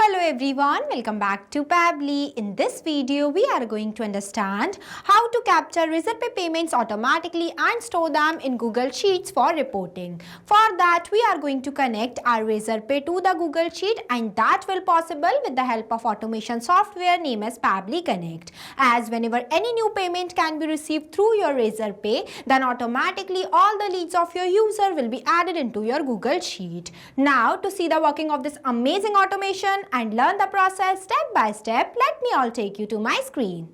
Hello everyone, welcome back to Pabbly. In this video, we are going to understand how to capture Razorpay payments automatically and store them in Google Sheets for reporting. For that, we are going to connect our Razorpay to the Google Sheet, and that will possible with the help of automation software named as Pabbly Connect. As whenever any new payment can be received through your Razorpay, then automatically all the leads of your user will be added into your Google Sheet. Now, to see the working of this amazing automation and learn the process step by step, let me all take you to my screen.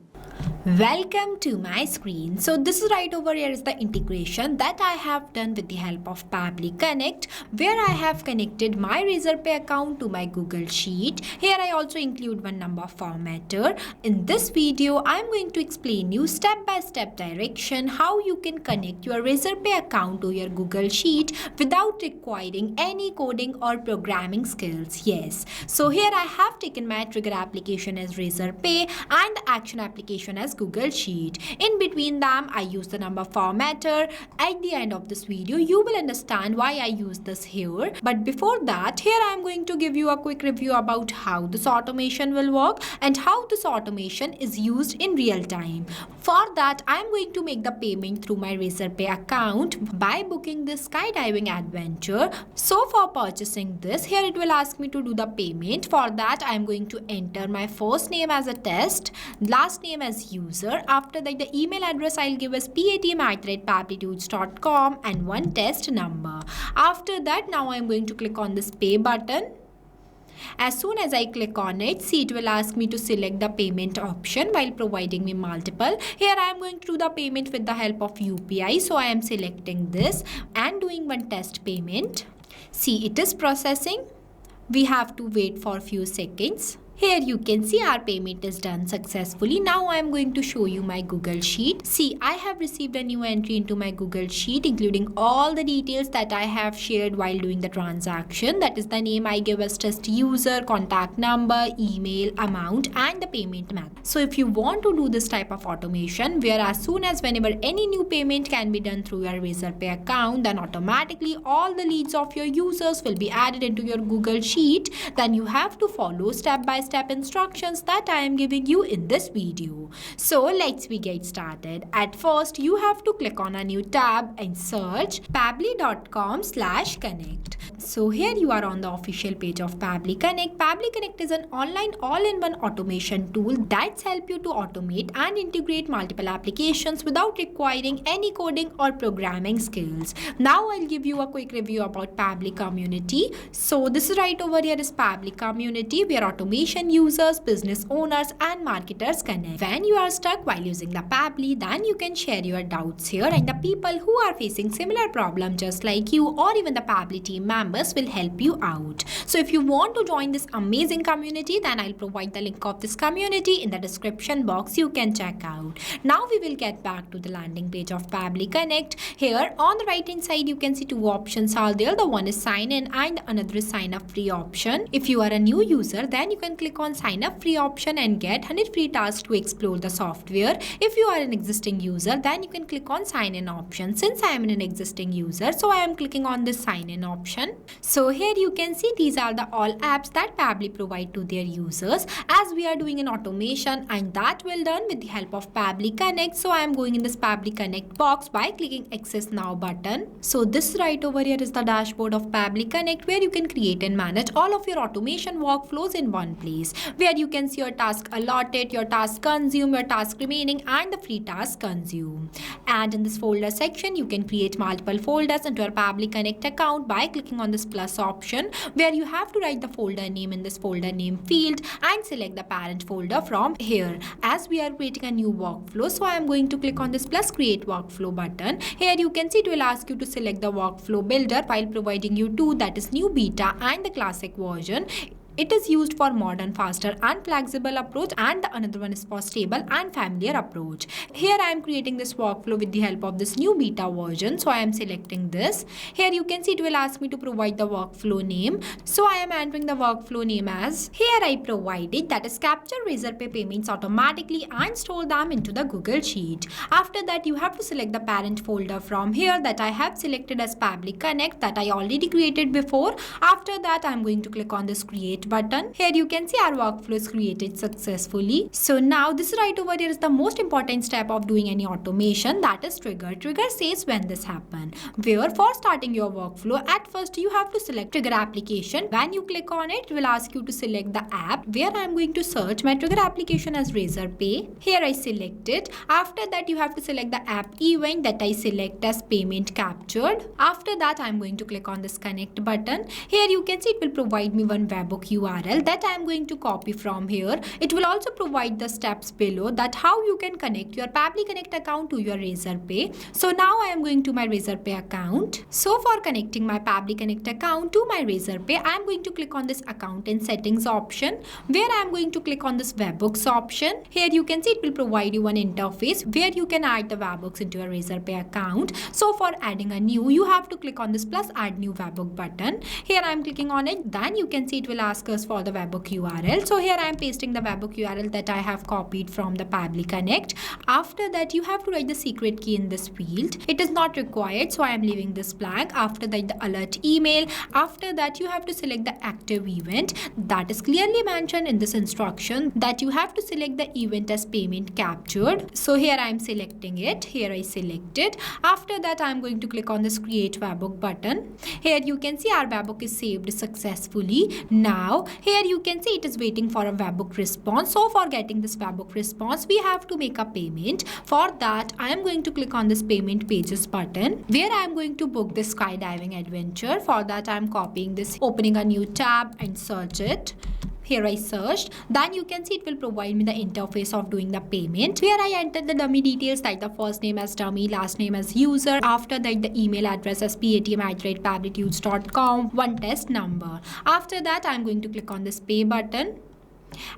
Welcome to my screen. So this is right over here is the integration that I have done with the help of Pabbly Connect, where I have connected my Razorpay account to my Google Sheet. Here I also include one number formatter. In this video, I am going to explain you step by step direction how you can connect your Razorpay account to your Google Sheet without requiring any coding or programming skills. Yes. So here I have taken my trigger application as Razorpay and the action application as Google Sheet. In between them, I use the number formatter. At the end of this video, you will understand why I use this here. But before that, here I am going to give you a quick review about how this automation will work and how this automation is used in real time. For that, I am going to make the payment through my Razorpay account by booking this skydiving adventure. So for purchasing this, here it will ask me to do the payment. For that, I am going to enter my first name as a test, last name as user. After that, the email address I'll give as patm@pabblytudes.com and one test number. After that, now I'm going to click on this pay button. As soon as I click on it, see it will ask me to select the payment option while providing me multiple. Here I am going to do the payment with the help of UPI. So I am selecting this and doing one test payment. See, it is processing. We have to wait for a few seconds. Here you can see our payment is done successfully. Now I am going to show you my Google Sheet. See, I have received a new entry into my Google Sheet including all the details that I have shared while doing the transaction. That is the name I give as test user, contact number, email, amount and the payment method. So if you want to do this type of automation where as soon as whenever any new payment can be done through your Razorpay account, then automatically all the leads of your users will be added into your Google Sheet, then you have to follow step-by-step instructions that I am giving you in this video. So let's get started. At first, you have to click on a new tab and search pabbly.com/connect. So here you are on the official page of Pabbly Connect. Pabbly Connect is an online all-in-one automation tool that's help you to automate and integrate multiple applications without requiring any coding or programming skills. Now I'll give you a quick review about Pabbly Community. So this is right over here is Pabbly Community, where automation users, business owners and marketers connect. When you are stuck while using the Pabbly, then you can share your doubts here and the people who are facing similar problem just like you or even the Pabbly team members will help you out. So if you want to join this amazing community, then I'll provide the link of this community in the description box. You can check out. Now we will get back to the landing page of Pabbly Connect. Here on the right hand side, you can see two options are there. The one is sign in and another is sign up free option. If you are a new user, then you can click on sign up free option and get 100 free tasks to explore the software. If you are an existing user, then you can click on sign in option. Since I am an existing user, so I am clicking on this sign in option. So here you can see these are the all apps that Pabbly provide to their users as we are doing an automation, and that will done with the help of Pabbly Connect. So I am going in this Pabbly Connect box by clicking access now button. So this right over here is the dashboard of Pabbly Connect, where you can create and manage all of your automation workflows in one place, where you can see your task allotted, your task consume, your task remaining and the free task consume. And in this folder section, you can create multiple folders into your Pabbly Connect account by clicking on this plus option, where you have to write the folder name in this folder name field and select the parent folder from here. As we are creating a new workflow, so I am going to click on this plus create workflow button. Here you can see it will ask you to select the workflow builder while providing you two, that is new beta and the classic version. It is used for modern, faster and flexible approach, and the another one is for stable and familiar approach. Here I am creating this workflow with the help of this new beta version. So I am selecting this. Here you can see it will ask me to provide the workflow name. So I am entering the workflow name as, here I provided, that is capture Razorpay payments automatically and store them into the Google Sheet. After that, you have to select the parent folder from here that I have selected as Pabbly Connect that I already created before. After that, I am going to click on this create connect button. Here you can see our workflow is created successfully. So now this right over here is the most important step of doing any automation, that is trigger. Trigger says when this happen. Where for starting your workflow, at first you have to select trigger application. When you click on it, it will ask you to select the app, where I am going to search my trigger application as Razorpay. Here I select it. After that you have to select the app event that I select as payment captured. After that I am going to click on this connect button. Here you can see it will provide me one webhook URL that I am going to copy from here. It will also provide the steps below that how you can connect your Pabbly Connect account to your Razorpay. So now I am going to my Razorpay account. So for connecting my Pabbly Connect account to my Razorpay, I am going to click on this account and settings option, where I am going to click on this webhooks option. Here you can see it will provide you an interface where you can add the webhooks into your Razorpay account. So for adding a new, you have to click on this plus add new webhook button. Here I am clicking on it. Then you can see it will ask us for the webhook URL. So here I am pasting the webhook URL that I have copied from the Pabbly Connect. After that you have to write the secret key in this field. It is not required, so I am leaving this blank. After that the alert email. After that you have to select the active event. That is clearly mentioned in this instruction that you have to select the event as payment captured. So here I am selecting it. Here I select it. After that I am going to click on this create webhook button. Here you can see our webhook is saved successfully. Now here you can see it is waiting for a webhook response. So for getting this webhook response, we have to make a payment. For that I am going to click on this payment pages button, where I am going to book this skydiving adventure. For that I am copying this, opening a new tab and search it. Here I searched. Then you can see it will provide me the interface of doing the payment, where I entered the dummy details like the first name as dummy, last name as user. After that the email address as patm@pabblytunes.com, one test number. After that I am going to click on this pay button.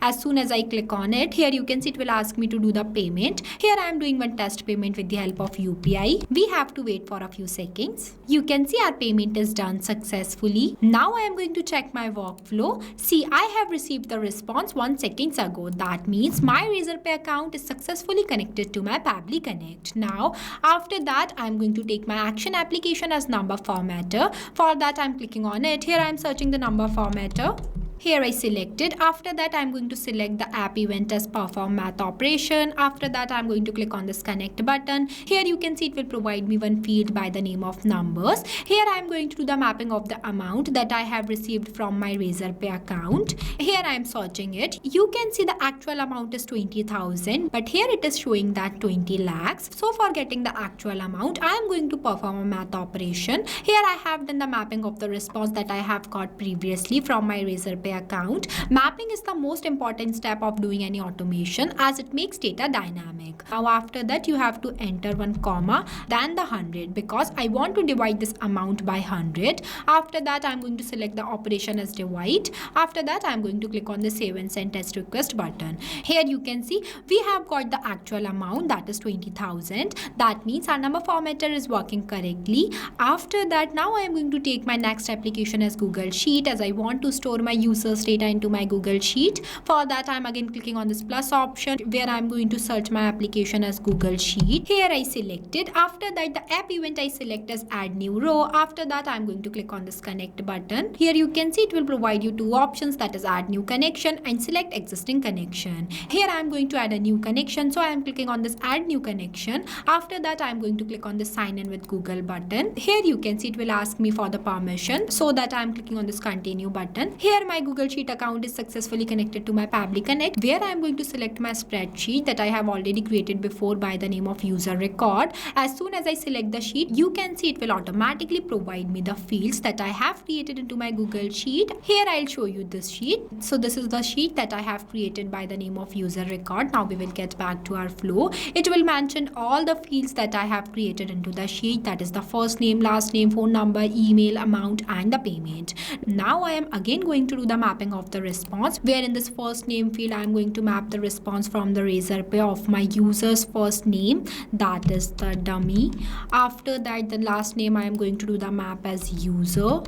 As soon as I click on it, here you can see it will ask me to do the payment. Here I am doing one test payment with the help of UPI. We have to wait for a few seconds. You can see our payment is done successfully. Now I am going to check my workflow. See, I have received the response 1 second ago. That means my Razorpay account is successfully connected to my Pabbly Connect. Now after that I am going to take my action application as number formatter. For that I am clicking on it. Here I am searching the number formatter. Here I selected. After that I am going to select the app event as perform math operation. After that I am going to click on this connect button. Here you can see it will provide me one field by the name of numbers. Here I am going to do the mapping of the amount that I have received from my Razorpay account. Here I am searching it. You can see the actual amount is 20,000, but here it is showing that 20 lakhs. So for getting the actual amount, I am going to perform a math operation. Here I have done the mapping of the response that I have got previously from my Razorpay account. Mapping is the most important step of doing any automation, as it makes data dynamic. Now after that you have to enter one comma, then the 100, because I want to divide this amount by 100. After that I am going to select the operation as divide. After that I am going to click on the save and send test request button. Here you can see we have got the actual amount, that is 20,000. That means our number formatter is working correctly. After that now I am going to take my next application as Google Sheet, as I want to store my users data into my Google Sheet. For that I am again clicking on this plus option, where I am going to search my application as Google Sheet. Here I selected. After that the app event I select as add new row. After that I am going to click on this connect button. Here you can see it will provide you two options, that is add new connection and select existing connection. Here I am going to add a new connection, so I am clicking on this add new connection. After that I am going to click on the sign in with Google button. Here you can see it will ask me for the permission, so that I am clicking on this continue button. Here my Google Sheet account is successfully connected to my Pabbly Connect, where I am going to select my spreadsheet that I have already created before by the name of user record. As soon as I select the sheet, you can see it will automatically provide me the fields that I have created into my Google Sheet. Here I'll show you this sheet. So this is the sheet that I have created by the name of user record. Now we will get back to our flow. It will mention all the fields that I have created into the sheet, that is the first name, last name, phone number, email, amount and the payment. Now I am again going to do the mapping of the response, where in this first name field I am going to map the response from the Razorpay of my user's first name, that is the dummy. After that the last name I am going to do the map as user.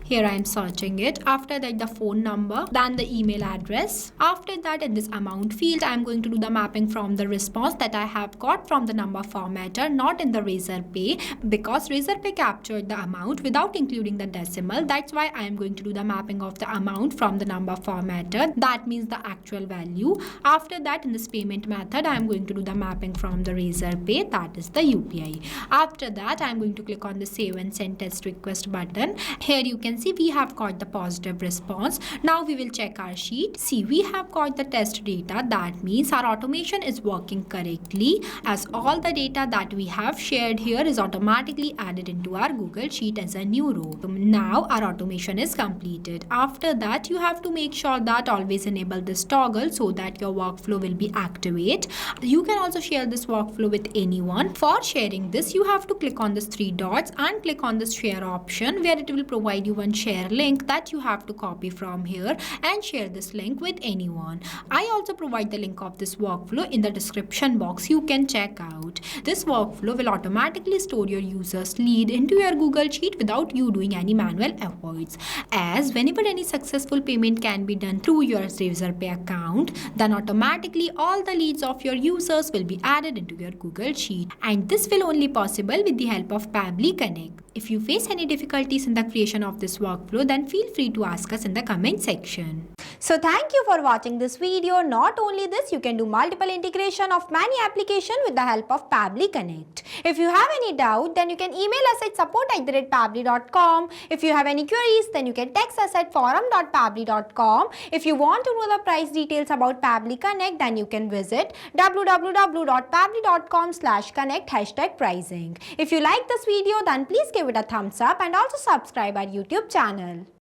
Here I am searching it. After that the phone number, then the email address. After that in this amount field I am going to do the mapping from the response that I have got from the number formatter, not in the Razorpay, because Razorpay captured the amount without including the decimal. That's why I am going to do the mapping of the amount amount from the number formatter, that means the actual value. After that, in this payment method, I am going to do the mapping from the Razorpay, that is the UPI. After that, I am going to click on the save and send test request button. Here you can see we have got the positive response. Now we will check our sheet. See, we have got the test data. That means our automation is working correctly, as all the data that we have shared here is automatically added into our Google Sheet as a new row. Now our automation is completed. After that, you have to make sure that always enable this toggle so that your workflow will be activate. You can also share this workflow with anyone. For sharing this, you have to click on this three dots and click on this share option, where it will provide you one share link that you have to copy from here and share this link with anyone. I also provide the link of this workflow in the description box. You can check out. This workflow will automatically store your user's lead into your Google Sheet without you doing any manual efforts. As whenever any successful payment can be done through your Razorpay account, then automatically all the leads of your users will be added into your Google Sheet. And this will only possible with the help of Pabbly Connect. If you face any difficulties in the creation of this workflow, then feel free to ask us in the comment section. So thank you for watching this video. Not only this, you can do multiple integration of many applications with the help of Pabbly Connect. If you have any doubt, then you can email us at support@pabbly.com. If you have any queries, then you can text us at forum.pabbly.com. If you want to know the price details about Pabbly Connect, then you can visit www.pabbly.com/connect #pricing. If you like this video, then please give it a thumbs up and also subscribe our YouTube channel.